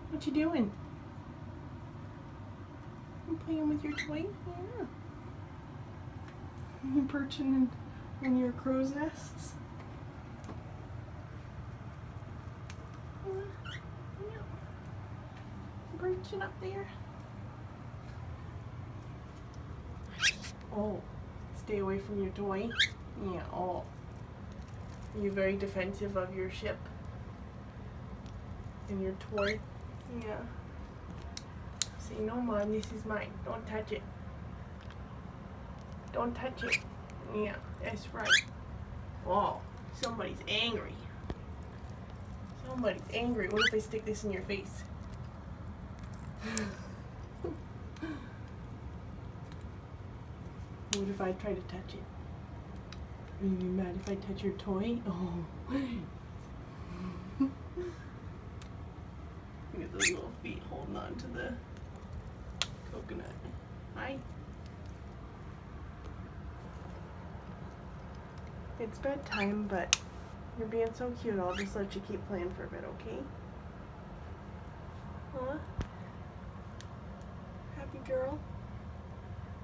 What you doing? You playing with your toy? Yeah. You perching in your crow's nests? Yeah. Perching up there. Oh, stay away from your toy. Yeah, oh. Are you very defensive of your ship and your toy? Yeah. Say, no, Mom, this is mine. Don't touch it. Don't touch it. Yeah, that's right. Oh, somebody's angry. Somebody's angry. What if I stick this in your face? What if I try to touch it? Are you mad if I touch your toy? Oh. Look at those little feet holding on to the coconut. Hi. It's bedtime, but you're being so cute. I'll just let you keep playing for a bit, okay? Huh? Happy girl?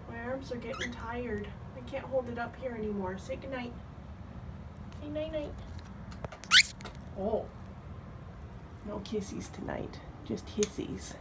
My arms are getting tired. I can't hold it up here anymore. Say goodnight. Say night-night. Oh. No kissies tonight. Just hissies.